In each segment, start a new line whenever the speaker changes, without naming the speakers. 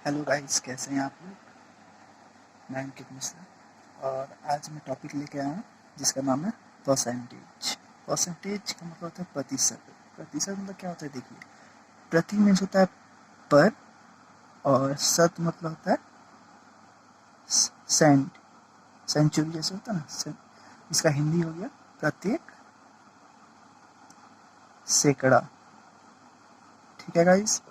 Hello guys, कैसे हैं आप लोग। मैं अंकित मिश्रा और आज मैं टॉपिक लेके आया हूँ जिसका नाम है परसेंटेज। परसेंटेज का मतलब होता है प्रतिशत। प्रतिशत मतलब क्या होता है, देखिए, प्रति मीन्स होता है पर, और शत मतलब होता है सेंट, सेंचुरी जैसे होता है ना। इसका हिंदी हो गया प्रत्येक सैकड़ा। ठीक है गाइस।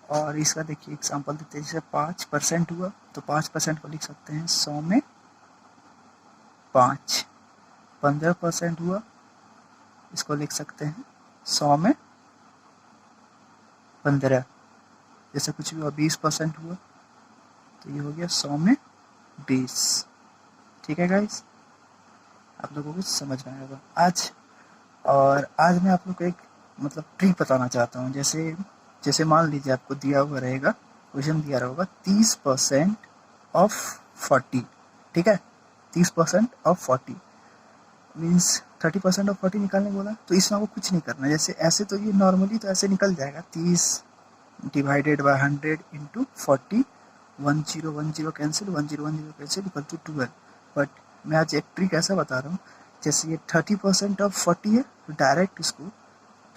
और इसका देखिए एग्जांपल देते हैं, जैसे 5% हुआ तो 5% को लिख सकते हैं 100 में 5। 15% हुआ, इसको लिख सकते हैं 100 में 15। जैसे कुछ भी हुआ, 20% हुआ तो ये हो गया 100 में 20। ठीक है गाइस, आप लोगों को समझ में आएगा आज। और आज मैं आप लोग को एक मतलब ट्रिक बताना चाहता हूँ। जैसे जैसे मान लीजिए आपको दिया हुआ रहेगा, क्वेश्चन दिया रहेगा 30% ऑफ 40। ठीक है, 30% ऑफ 40 मीन्स 30% ऑफ 40 निकालने बोला, तो इसमें आपको कुछ नहीं करना। जैसे ऐसे तो ये नॉर्मली तो ऐसे निकल जाएगा, 30 divided by 100 into 40, 1010 cancel, 1010 cancel, equal to 12। But मैं आज एक ट्रिक ऐसा बता रहा हूँ, जैसे ये 30% ऑफ 40 है तो डायरेक्ट इसको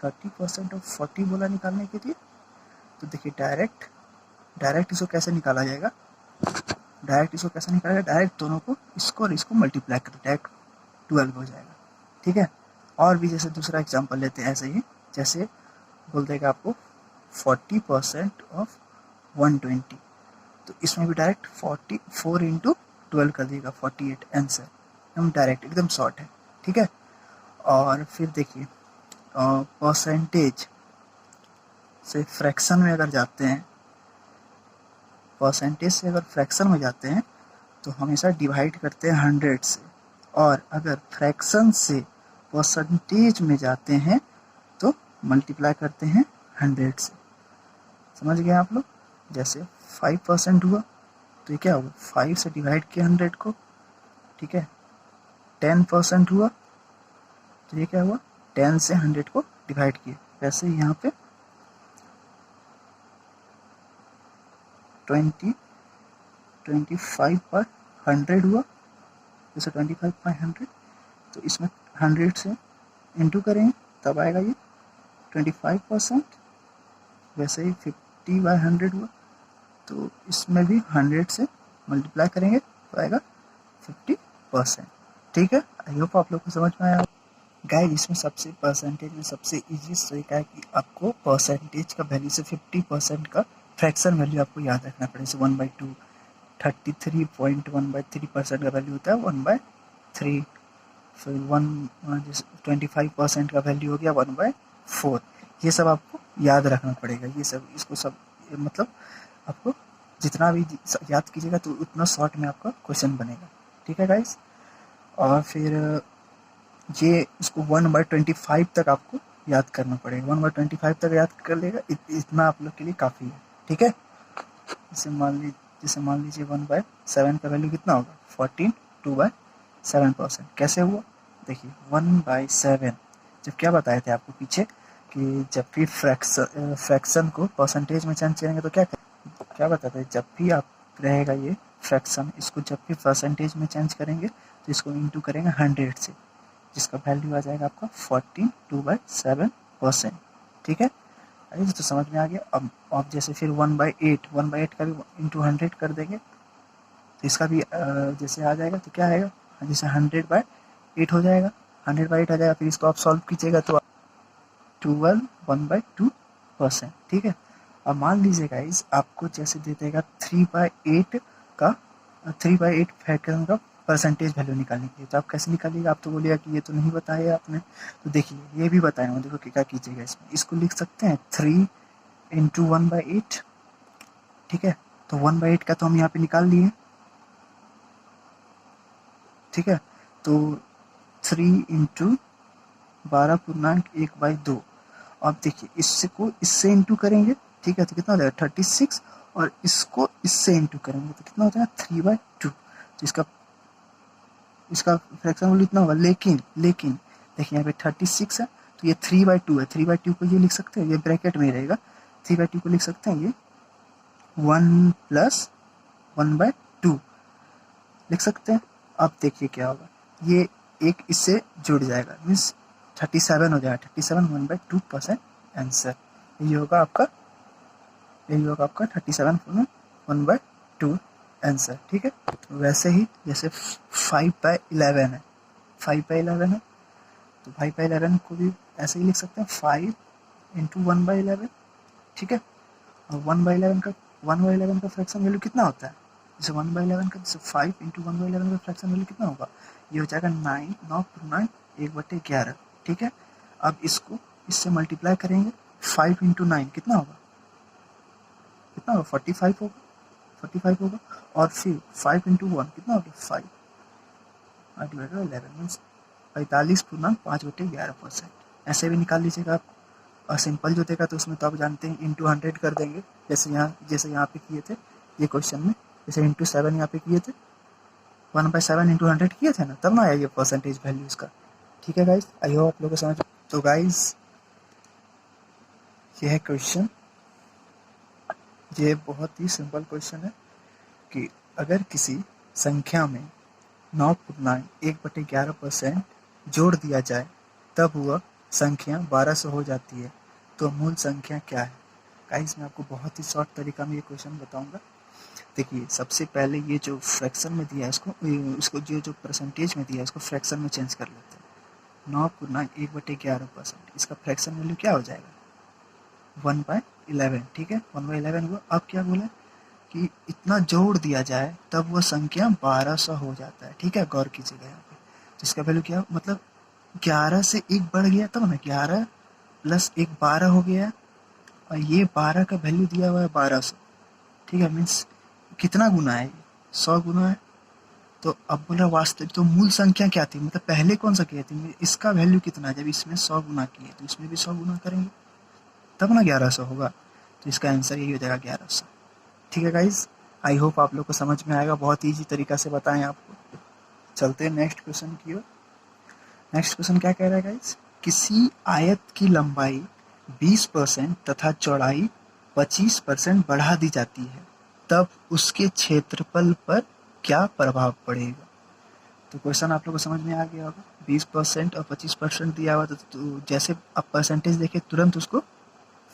30% ऑफ 40 बोला निकालने के लिए, तो देखिए डायरेक्ट इसको कैसे निकाला जाएगा। डायरेक्ट दोनों को, इसको और इसको मल्टीप्लाई कर, डायरेक्ट 12 हो जाएगा। ठीक है। और भी जैसे दूसरा एग्जांपल लेते हैं ऐसे ही, जैसे बोल देगा आपको 40% ऑफ 120, तो इसमें भी डायरेक्ट 44 इंटू 12 कर देगा, 48 आंसर। एकदम डायरेक्ट, एकदम शॉर्ट है। ठीक है। और फिर देखिए परसेंटेज से फ्रैक्शन में अगर जाते हैं, परसेंटेज से अगर फ्रैक्शन में जाते हैं तो हमेशा डिवाइड करते हैं 100 से, और अगर फ्रैक्शन से परसेंटेज में जाते हैं तो मल्टीप्लाई करते हैं 100 से। समझ गए आप लोग। जैसे 5% हुआ तो ये क्या होगा, 5 से डिवाइड किया 100 को। ठीक है। 10% हुआ तो ये क्या हुआ, 10 से 100 को डिवाइड किया। वैसे यहाँ पे 25 पर 100 हुआ, जैसे 25/100, तो इसमें 100 से इंटू करेंगे तब आएगा ये 25%। वैसे ही 50/100 हुआ तो इसमें भी 100 से मल्टीप्लाई करेंगे तो आएगा 50%। ठीक है। आई होप आप लोग को समझ में आया। गाइस, इसमें सबसे परसेंटेज में सबसे इजी तरीका है कि आपको परसेंटेज का वैल्यू से 50% का फ्रैक्शन वैल्यू आपको याद रखना पड़ेगा। जैसे 1/2, 33.1/3% का वैल्यू होता है 1/3। फिर 25% का वैल्यू हो गया 1/4। ये सब आपको याद रखना पड़ेगा। ये सब, इसको सब मतलब आपको जितना भी याद कीजिएगा तो उतना शॉर्ट में आपका क्वेश्चन बनेगा। ठीक है गाइस। और फिर ये इसको 1/25 तक आपको याद करना पड़ेगा। 1/25 तक याद कर लेगा, इतना आप लोग के लिए काफ़ी है। ठीक है। जैसे मान लीजिए 1/7 का वैल्यू कितना होगा, 14, 2/7%। कैसे हुआ, देखिए 1/7। जब क्या बताए थे आपको पीछे कि जब भी फ्रैक्शन को परसेंटेज में चेंज करेंगे तो क्या बताते हैं, जब भी आप रहेगा ये फ्रैक्शन, इसको जब भी परसेंटेज में चेंज करेंगे तो इसको इंटू करेंगे 100 से, जिसका वैल्यू आ जाएगा आपका 14, 2/7%। ठीक है। तो समझ में आ गया। अब जैसे फिर 1/8 का भी इंटू 100 कर देंगे तो इसका भी जैसे आ जाएगा तो क्या आएगा, जैसे 100/8 हो जाएगा, 100/8 आ जाएगा। फिर इसको आप सॉल्व कीजिएगा तो 12 1/2%। ठीक है। अब मान लीजिए गाइस आपको जैसे दे देगा 3/8 फैक्टर का परसेंटेज वैल्यू निकालने के लिए, तो आप कैसे निकालिएगा। आप तो बोलिएगा कि ये तो नहीं बताया आपने, तो देखिए ये भी बताया हूँ। देखो क्या कीजिएगा, इसमें इसको लिख सकते हैं 3 इंटू 1/8। ठीक है। तो 1/8 का तो हम यहाँ पे निकाल लिए। ठीक है। तो 3 इंटू 12/1/2। अब देखिए इससे इंटू करेंगे। ठीक है। तो कितना हो जाएगा 36, और इसको इससे इंटू करेंगे तो कितना हो जाएगा 3/2। तो इसका फ्रैक्शन वैल्यू इतना होगा। लेकिन देखिए यहाँ पे 36 है तो ये 3/2 है। 3/2 को ये लिख सकते हैं, ये ब्रैकेट में रहेगा। 3/2 को लिख सकते हैं ये 1 प्लस 1/2 लिख सकते हैं। अब देखिए क्या होगा, ये एक इससे जुड़ जाएगा, मीन्स 37 हो जाएगा। 37 1/2% आंसर यही होगा आपका, 37 1/2 आंसर। ठीक है, वैसे ही जैसे 5/11 है, 5/11 है तो 5/11 को भी ऐसे ही लिख सकते हैं, 5 इंटू 1/11। ठीक है, और 1/11 का फ्रैक्शन वैल्यू कितना होता है, जैसे 1/11 का, जैसे 5 इंटू 1/11 का फ्रैक्शन वैल्यू कितना होगा, ये हो जाएगा 9 1/11। ठीक है, अब इसको इससे मल्टीप्लाई करेंगे, 5 इंटू 9 कितना होगा, 45 होगा, 45 होगा। और फिर 5 इंटू 1 कितना होगा, 5 डिवाइडेड बाई 11 मीन्स 45.5/11%। ऐसे भी निकाल लीजिएगा आप। और सिंपल जो देगा तो उसमें तो आप जानते हैं इंटू 100 कर देंगे, जैसे यहाँ पे किए थे ये क्वेश्चन में, जैसे इंटू 7 यहाँ पे किए थे, 1/7 इंटू 100 किए थे ना, तब ना आया ये परसेंटेज वैल्यू इसका। ठीक है गाइज, आई होप आप लोगों को समझ। तो गाइज ये है क्वेश्चन, ये बहुत ही सिंपल क्वेश्चन है कि अगर किसी संख्या में 9.1/11% जोड़ दिया जाए तब वह संख्या 1200 हो जाती है, तो मूल संख्या क्या है। गाइस मैं आपको बहुत ही शॉर्ट तरीका में ये क्वेश्चन बताऊंगा। देखिए सबसे पहले ये जो फ्रैक्शन में दिया है इसको जो परसेंटेज में दिया है इसको फ्रैक्शन में चेंज कर लेते हैं। 9.1/11%, इसका फ्रैक्शन वैल्यू क्या हो जाएगा, 1/11। ठीक है, 1/11 हुआ। अब क्या बोला कि इतना जोड़ दिया जाए तब वो संख्या 1200 हो जाता है। ठीक है, गौर कीजिएगा यहाँ पे, तो इसका वैल्यू क्या, मतलब 11 से 1 बढ़ गया तब ना, 11 प्लस 1 12 हो गया, और ये 12 का वैल्यू दिया हुआ है 1200। ठीक है, मीन्स कितना गुना है, 100 गुना है। तो अब बोला वास्तविक, तो मूल संख्या क्या थी, मतलब पहले कौन सा किया थी, इसका वैल्यू कितना है, जब इसमें 100 गुना किए तो इसमें भी 100 गुना करेंगे तब ना 1100 होगा, तो इसका आंसर यही हो जाएगा 1100। ठीक है गाइज, आई होप आप लोग को समझ में आएगा, बहुत ईजी तरीका से बताएं आपको। चलते हैं नेक्स्ट क्वेश्चन की ओर। नेक्स्ट क्वेश्चन क्या कह रहा है गाइज, किसी आयत की लंबाई 20% तथा चौड़ाई 25% बढ़ा दी जाती है, तब उसके क्षेत्रफल पर क्या प्रभाव पड़ेगा। तो क्वेश्चन आप लोग को समझ में आ गया होगा, 20% और 25% दिया हुआ, तो जैसे आप परसेंटेज देखे तुरंत उसको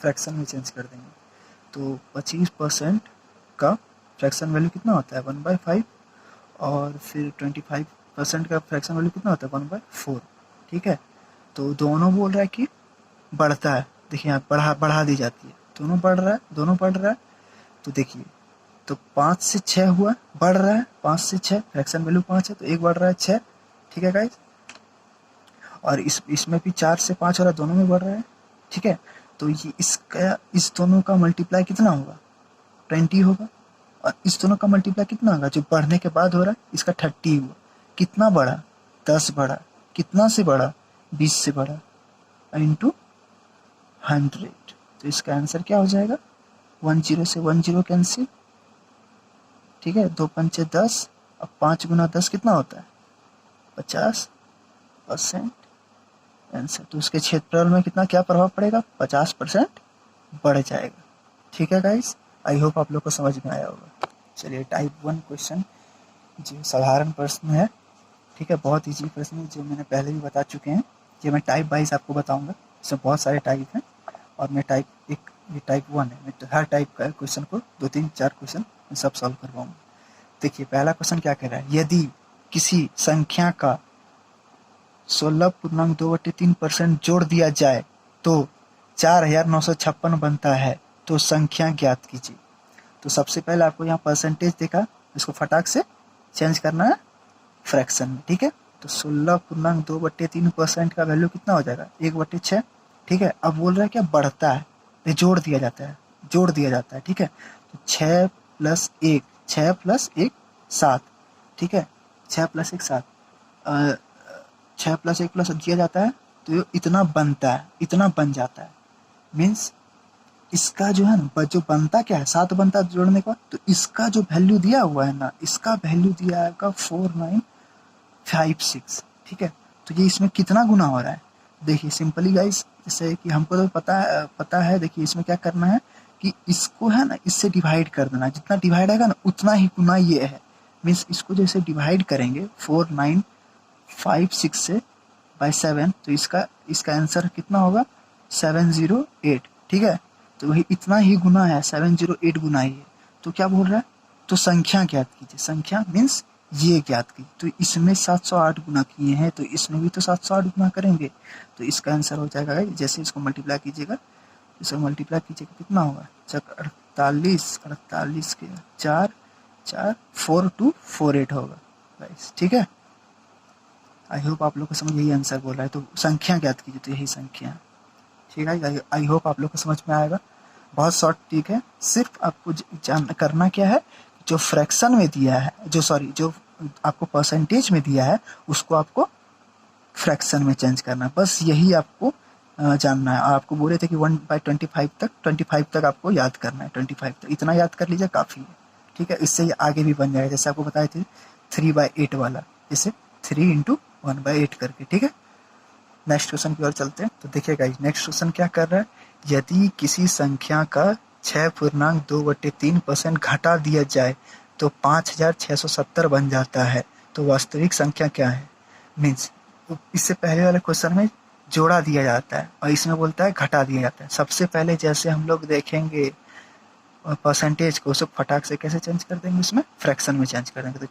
फ्रैक्शन में चेंज कर देंगे। तो 25% का फ्रैक्शन वैल्यू कितना होता है, 1/5, और फिर 25% का फ्रैक्शन वैल्यू कितना होता है, 1/4। ठीक है, तो दोनों बोल रहा है कि बढ़ता है, देखिए यहाँ बढ़ा दी जाती है, दोनों बढ़ रहा है। तो देखिए, तो 5 से 6 हुआ, बढ़ रहा है, 5 से 6, फ्रैक्शन वैल्यू 5 है तो 1 बढ़ रहा है 6। ठीक है गाइज, और इसमें भी 4 से 5 हो रहा है, दोनों में बढ़ रहा है। ठीक है, तो ये इस दोनों का मल्टीप्लाई कितना होगा, 20 होगा, और इस दोनों का मल्टीप्लाई कितना होगा, जो बढ़ने के बाद हो रहा है, इसका 30 हुआ। कितना बढ़ा, 10 बढ़ा, कितना से बढ़ा, 20 से बढ़ा, इंटू 100। तो इसका आंसर क्या हो जाएगा, 10 से 10 कैंसिल। ठीक है, 2 पंचे 10, अब 5 गुना 10 कितना होता है, 50% आंसर। तो उसके क्षेत्रफल में कितना क्या प्रभाव पड़ेगा, 50% बढ़ जाएगा। ठीक है गाइस, आई होप आप लोग को समझ में आया होगा। चलिए टाइप 1 क्वेश्चन, जो साधारण प्रश्न है। ठीक है, बहुत ईजी प्रश्न है, जो मैंने पहले भी बता चुके हैं। ये मैं टाइप वाइज आपको बताऊंगा, इसमें बहुत सारे टाइप हैं, और मैं ये टाइप 1 है, मैं हर टाइप का क्वेश्चन को 2 3 4 क्वेश्चन मैं सब सॉल्व करवाऊंगा। देखिए पहला क्वेश्चन क्या कह रहा है, यदि किसी संख्या का 16.2/3% जोड़ दिया जाए तो 4956 बनता है, तो संख्या ज्ञात कीजिए। तो सबसे पहले आपको यहाँ परसेंटेज देखा, इसको फटाक से चेंज करना है फ्रैक्शन में। ठीक है, तो 16.2/3% का वैल्यू कितना हो जाएगा, 1/6। ठीक है, अब बोल रहा है क्या, बढ़ता है, ये जोड़ दिया जाता है। ठीक है, तो 6 + 1, 6 + 1 7। ठीक है, 6 + 1 7, 6 + 1 + दिया जाता है तो इतना बनता है, इतना बन जाता है। मीन्स इसका जो है ना, जो बनता क्या है, 7 बनता है जोड़ने का, तो इसका जो वैल्यू दिया हुआ है ना, इसका वैल्यू दिया है 4956। ठीक है, तो ये इसमें कितना गुना हो रहा है, देखिए सिंपली गाइस, जैसे कि हमको तो पता है। देखिए इसमें क्या करना है कि इसको है ना इससे डिवाइड कर देना, जितना डिवाइड आएगा ना उतना ही गुना ये है। मीन्स इसको जैसे डिवाइड करेंगे 4956 से बाय 7, तो इसका आंसर कितना होगा 708। ठीक है, तो वही इतना ही गुना है, 708 गुना ही है। तो क्या बोल रहा है, तो संख्या ज्ञात कीजिए। संख्या मीन्स ये ज्ञात की, तो इसमें 708 गुना किए हैं तो इसमें भी तो 708 गुना करेंगे, तो इसका आंसर हो जाएगा जैसे इसको मल्टीप्लाई कीजिएगा, इसको मल्टीप्लाई कीजिएगा कितना होगा 48 के 4 4248 होगा गाइस। ठीक है, आई होप आप लोग को समझ यही आंसर बोल रहा है। तो संख्या ज्ञात कीजिए, तो यही संख्या है। ठीक है, आई होप आप लोग को समझ में आएगा, बहुत शॉर्ट ट्रिक है। सिर्फ आपको करना क्या है, जो फ्रैक्शन में दिया है, जो आपको परसेंटेज में दिया है उसको आपको फ्रैक्शन में चेंज करना है, बस यही आपको जानना है। आपको बोले थे कि 1/25 तक आपको याद करना है, 25 तक इतना याद कर लीजिए काफ़ी है। ठीक है, इससे ये आगे भी बन जाएगा, जैसे आपको बताए थे 3/8 वाला, जैसे 3 × 1/8 करके। ठीक है, नेक्स्ट क्वेश्चन की ओर चलते हैं। तो देखिए गाइस, नेक्स्ट क्वेश्चन क्या कर रहा है, यदि किसी संख्या का 6.2/3% घटा दिया जाए तो 5670 बन जाता है, तो वास्तविक संख्या क्या है। मीन्स इससे पहले वाले क्वेश्चन में जोड़ा दिया जाता है और इसमें बोलता है घटा दिया जाता है। सबसे पहले जैसे हम लोग देखेंगे परसेंटेज को, उसको फटाक से कैसे चेंज कर देंगे, इसमें फ्रैक्शन में चेंज कर देंगे।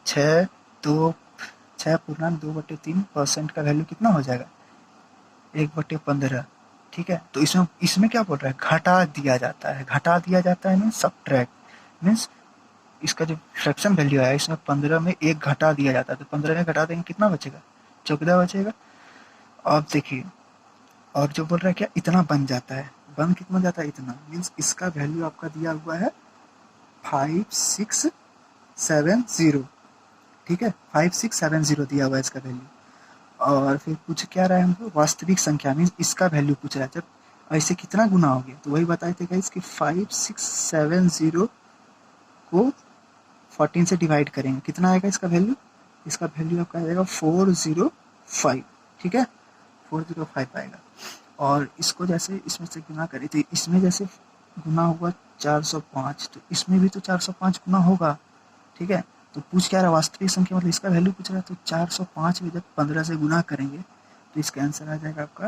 तो 6.2/3% का वैल्यू कितना हो जाएगा 1/15। ठीक है, तो इसमें क्या बोल रहा है, घटा दिया जाता है। घटा दिया जाता है मीन्स सबट्रैक्ट, मीन्स इसका जो फ्रैक्शन वैल्यू है इसमें 15 में 1 घटा दिया जाता है, तो 15 में घटा देंगे कितना बचेगा 14 बचेगा। अब देखिए, और जो बोल रहा है क्या इतना बन जाता है, बन कितना जाता है इतना, मीन्स इसका वैल्यू आपका दिया हुआ है 5670। ठीक है, 5670 दिया हुआ है इसका वैल्यू। और फिर पूछ क्या रहा है हमको, वास्तविक संख्या मीन्स इसका वैल्यू पूछ रहा है। जब ऐसे कितना गुना हो गया, तो वही बताए थे गाइस कि 5670 को 14 से डिवाइड करेंगे, कितना आएगा इसका वैल्यू, इसका वैल्यू आपका आएगा 405। ठीक है, 405 आएगा। और इसको जैसे इसमें से गुना करें तो इसमें जैसे गुना होगा 405, तो इसमें भी तो 405 गुना होगा। ठीक है, तो पूछ क्या रहा वास्तविक संख्या, मतलब इसका वैल्यू पूछ रहा है। तो 405 में जब 15 से गुना करेंगे तो इसका आंसर आ जाएगा आपका,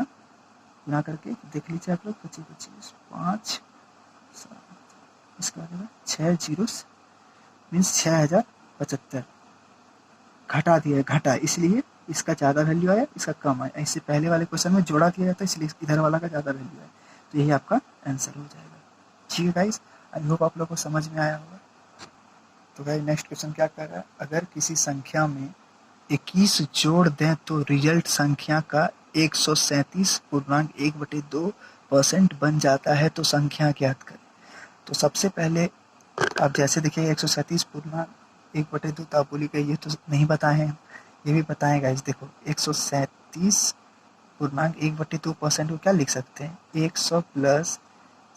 गुना करके देख लीजिए आप लोग, 25 5 इसका आ जाएगा 6 0 मीन्स 6075। घटा दिया, घटा इसलिए इसका ज़्यादा वैल्यू आया, इसका कम आया। ऐसे पहले वाले क्वेश्चन में जोड़ा दिया जाता है, इसलिए इधर वाला का ज़्यादा वैल्यू आया, तो यही आपका आंसर हो जाएगा। ठीक है गाइस, आई होप आप लोग को समझ में आया होगा। तो गाइस नेक्स्ट क्वेश्चन क्या कर रहा है, अगर किसी संख्या में 21 जोड़ दें तो रिजल्ट संख्या का 137.1/2% बन जाता है, तो संख्या ज्ञात करें। तो सबसे पहले आप जैसे देखिए 137.1/2, तो आप बोलिएगा ये तो नहीं बताए हैं, ये भी बताएगा। इस देखो 137.1/2% को क्या लिख सकते हैं, 100 +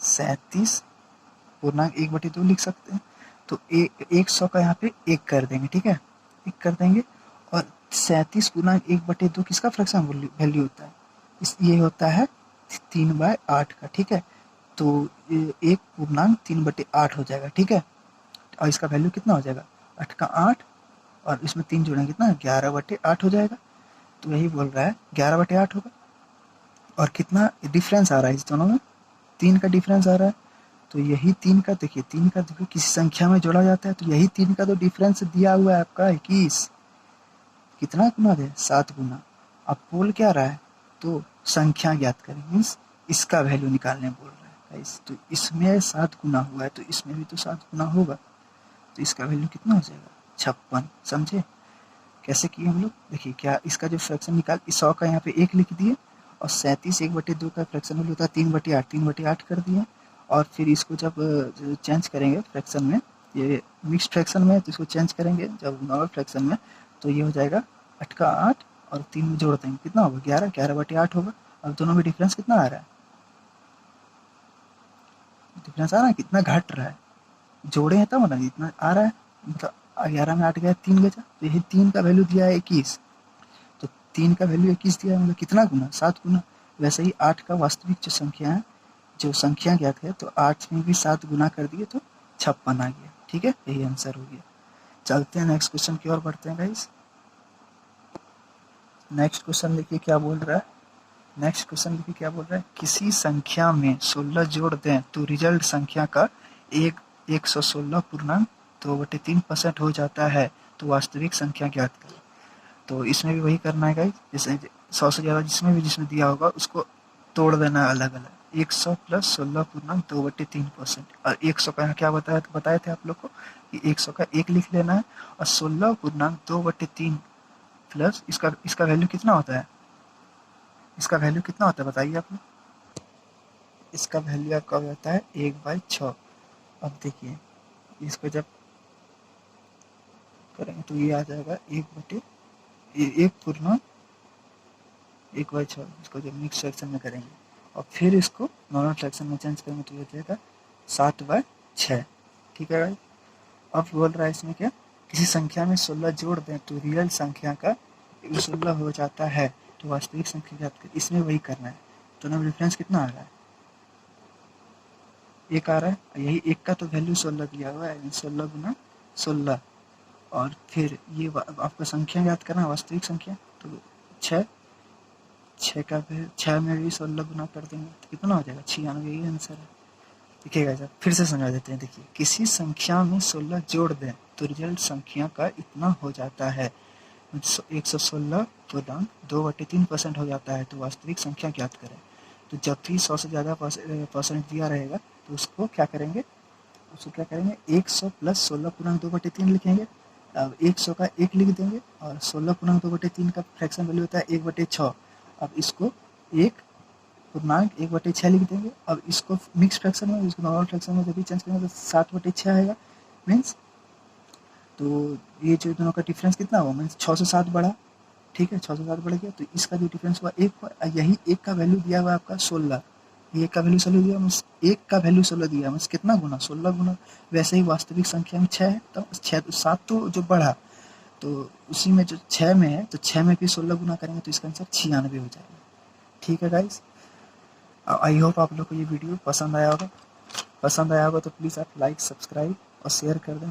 37.1/2 लिख सकते हैं। तो 100 का यहाँ पे 1 कर देंगे। ठीक है, 1 कर देंगे, और 37.1/2 किसका फ्रैक्शन वैल्यू होता है, ये होता है 3/8 का। ठीक है, तो 1.3/8 हो जाएगा। ठीक है, और इसका वैल्यू कितना हो जाएगा 8 का 8, और इसमें 3 जोड़ेंगे कितना 11/8 हो जाएगा। तो यही बोल रहा है 11/8 होगा। और कितना डिफरेंस आ रहा है इस दोनों में, 3 का डिफरेंस आ रहा है। तो यही 3 का देखिए, 3 का देखिए किसी संख्या में जोड़ा जाता है, तो यही 3 का तो डिफरेंस दिया हुआ है आपका 21, कितना गुना दे 7 गुना। अब बोल क्या रहा है, तो संख्या ज्ञात करें, मीन्स इसका वैल्यू निकालने बोल रहा है। तो इसमें 7 गुना हुआ है, तो इसमें भी तो 7 गुना होगा, तो इसका वैल्यू कितना हो जाएगा 56। समझे कैसे किए हम लोग, देखिए क्या इसका जो फ्रैक्शन निकाल 100 का यहाँ पे 1 लिख दिए, और 37/1/2 का फ्रैक्शन वैल्यू होता है 3/8, 3/8 कर दिए। और फिर इसको जब चेंज करेंगे फ्रैक्शन में, ये मिक्स फ्रैक्शन में, तो इसको चेंज करेंगे जब नॉर्मल फ्रैक्शन में, तो ये हो जाएगा 8 का 8, और 3 में जोड़ देंगे कितना होगा 11, 11/8 होगा। और दोनों में डिफरेंस कितना आ रहा है, डिफरेंस आ रहा है, कितना घट रहा है, जोड़े हैं तब ना इतना आ रहा है, मतलब 11 में 8 गया 3 बचा, तो यही 3 का वैल्यू दिया है 21, तो 3 का वैल्यू 21 दिया है, मतलब कितना गुना 7 गुना। वैसे ही 8 का वास्तविक जो संख्या है जो संख्या ज्ञात है, तो 8 में भी 7 गुना कर दिए तो 56 आ गया। ठीक है, यही आंसर हो गया। चलते हैं नेक्स्ट क्वेश्चन की ओर बढ़ते हैं गाइस। नेक्स्ट क्वेश्चन देखिए क्या बोल रहा है। नेक्स्ट क्वेश्चन देखिए क्या बोल रहा है। किसी संख्या में 16 जोड़ दें तो रिजल्ट संख्या का 116 पूर्णांक 2/3% हो जाता है, तो वास्तविक संख्या ज्ञात करें। तो इसमें भी वही करना है गाइस, जैसे 100 से ज़्यादा जिसमें दिया होगा उसको तोड़ देना अलग अलग। 100 प्लस 16 पूर्णांक 2/3%, और 100 का क्या बताए थे आप लोग को कि 100 का 1 लिख लेना है, और 16 पूर्णांक 2/3 प्लस इसका वैल्यू कितना होता है, इसका वैल्यू कितना होता है बताइए आप लोग। इसका वैल्यू आपका हो जाता है 1/6। अब देखिए इसको जब करेंगे तो ये आ जाएगा 1/1/6। इसको जब मिक्स फ्रैक्शन में करेंगे और फिर इसको नॉर्मल फ्रैक्शन में चेंज करेंगे तो ये जाएगा 7/6। ठीक है भाई। अब बोल रहा है इसमें क्या, किसी संख्या में 16 जोड़ दें तो रियल संख्या का 16 हो जाता है, तो वास्तविक संख्या ज्ञात करें। इसमें वही करना है। तो ना डिफरेंस कितना आ रहा है, 1 आ रहा है। यही 1 का तो वैल्यू 16 दिया हुआ है, 16 गुना 16, और फिर ये आपका संख्या ज्ञात करना है, वास्तविक संख्या। तो 6 में भी 16 गुना कर देंगे तो कितना हो जाएगा, 96। यही आंसर है। देखिएगा जब फिर से समझा देते हैं। देखिए किसी संख्या में 16 जोड़ दें तो रिजल्ट संख्या का इतना हो जाता है, 116 पूर्णांक 2/3% हो जाता है, तो वास्तविक संख्या ज्ञात करें। तो जब भी 100 से ज़्यादा परसेंट दिया रहेगा तो उसको क्या करेंगे, 100 प्लस 16 पूर्णांक 2/3 लिखेंगे। अब 100 का 1 लिख देंगे, और 16 पूर्णांक 2/3 का फ्रैक्शन वैल्यू होता है 1/6। अब इसको 1 पूर्णांक 1/6 लिख देंगे। अब इसको मिक्स फ्रैक्शन में, इसको नॉर्मल फ्रैक्शन में जब भी चेंज करेंगे तो 7/6 आएगा। मीन्स तो ये जो दोनों का डिफरेंस कितना हुआ, मीन्स 6 से 7 बढ़ा। ठीक है, 6 से 7 बढ़ गया, तो इसका जो डिफरेंस हुआ 1 हुआ। यही 1 का वैल्यू दिया हुआ आपका 16, ये 1 का वैल्यू 16 दिया, मीन्स 1 का वैल्यू 16 दिया, मीन्स कितना गुना, 16 गुना। वैसे ही वास्तविक संख्या में 6 है, तो 7 तो जो बढ़ा, तो उसी में जो 6 में है, तो 6 में भी 16 गुना करेंगे तो इसका आंसर 96 हो जाएगा। ठीक है गाइस, आई होप आप लोग को ये वीडियो पसंद आया होगा। तो प्लीज़ आप लाइक, सब्सक्राइब और शेयर कर दें।